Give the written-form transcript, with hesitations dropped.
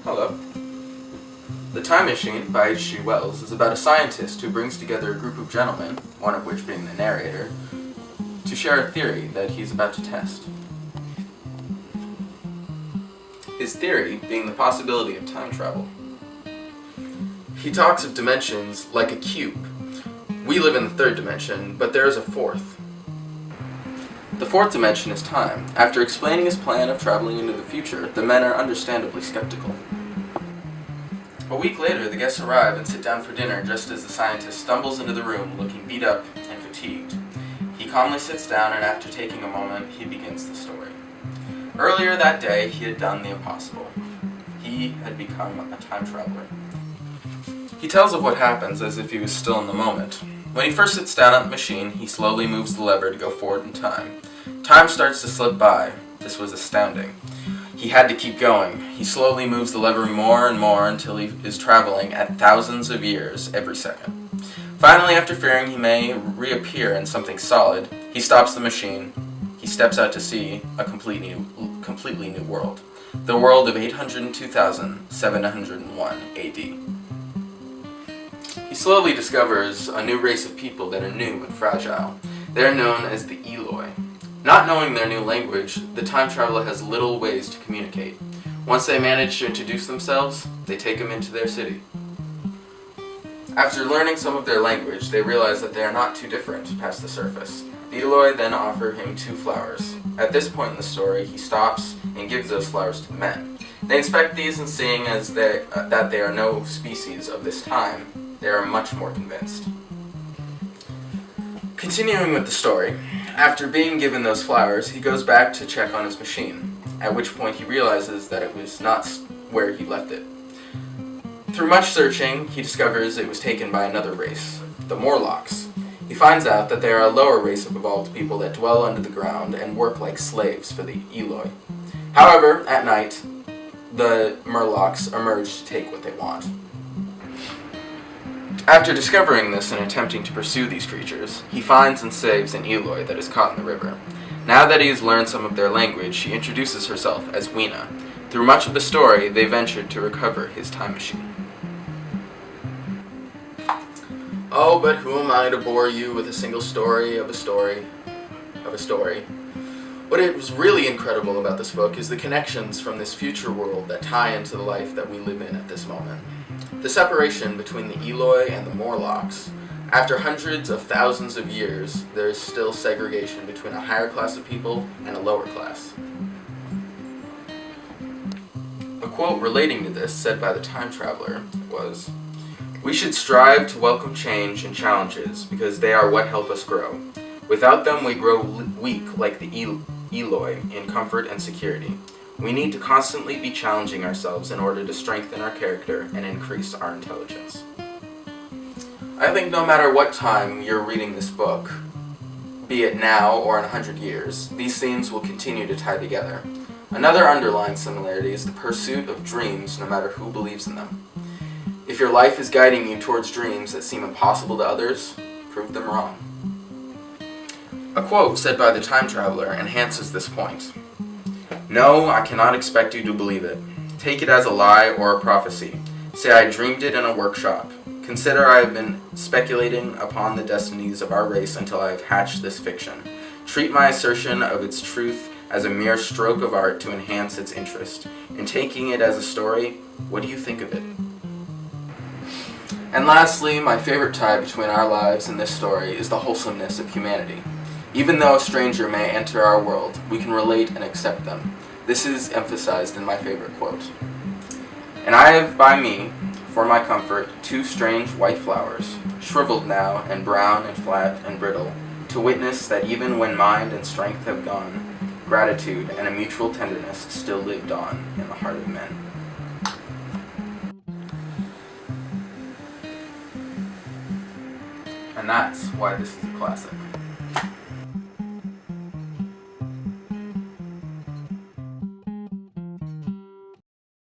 Hello. The Time Machine by H.G. Wells is about a scientist who brings together a group of gentlemen, one of which being the narrator, to share a theory that he's about to test. His theory being the possibility of time travel. He talks of dimensions like a cube. We live in the third dimension, but there is a fourth. The fourth dimension is time. After explaining his plan of traveling into the future, the men are understandably skeptical. A week later, the guests arrive and sit down for dinner just as the scientist stumbles into the room looking beat up and fatigued. He calmly sits down and after taking a moment, he begins the story. Earlier that day, he had done the impossible. He had become a time traveler. He tells of what happens as if he was still in the moment. When he first sits down at the machine, he slowly moves the lever to go forward in time. Time starts to slip by. This was astounding. He had to keep going. He slowly moves the lever more and more until he is traveling at thousands of years every second. Finally, after fearing he may reappear in something solid, he stops the machine. He steps out to see a completely new world. The world of 802,701 AD. He slowly discovers a new race of people that are new and fragile. They are known as the Eloi. Not knowing their new language, the time traveler has little ways to communicate. Once they manage to introduce themselves, they take him into their city. After learning some of their language, they realize that they are not too different past the surface. The Eloi then offer him 2 flowers. At this point in the story, he stops and gives those flowers to the men. They inspect these and seeing as that they are no species of this time, they are much more convinced. Continuing with the story, after being given those flowers, he goes back to check on his machine, at which point he realizes that it was not where he left it. Through much searching, he discovers it was taken by another race, the Morlocks. He finds out that they are a lower race of evolved people that dwell under the ground and work like slaves for the Eloi. However, at night, the Morlocks emerge to take what they want. After discovering this and attempting to pursue these creatures, he finds and saves an Eloi that is caught in the river. Now that he has learned some of their language, she introduces herself as Weena. Through much of the story, they ventured to recover his time machine. Oh, but who am I to bore you with a single story of a story of a story? What is really incredible about this book is the connections from this future world that tie into the life that we live in at this moment. The separation between the Eloi and the Morlocks. After hundreds of thousands of years, there is still segregation between a higher class of people and a lower class. A quote relating to this said by the time traveler was, "We should strive to welcome change and challenges because they are what help us grow. Without them we grow weak like the Eloi in comfort and security. We need to constantly be challenging ourselves in order to strengthen our character and increase our intelligence." I think no matter what time you're reading this book, be it now or in 100 years, these themes will continue to tie together. Another underlying similarity is the pursuit of dreams no matter who believes in them. If your life is guiding you towards dreams that seem impossible to others, prove them wrong. A quote said by the time traveler enhances this point. "No, I cannot expect you to believe it. Take it as a lie or a prophecy. Say I dreamed it in a workshop. Consider I have been speculating upon the destinies of our race until I have hatched this fiction. Treat my assertion of its truth as a mere stroke of art to enhance its interest. In taking it as a story, what do you think of it?" And lastly, my favorite tie between our lives and this story is the wholesomeness of humanity. Even though a stranger may enter our world, we can relate and accept them. This is emphasized in my favorite quote. "And I have by me, for my comfort, 2 strange white flowers, shriveled now and brown and flat and brittle, to witness that even when mind and strength have gone, gratitude and a mutual tenderness still lived on in the heart of men." And that's why this is a classic.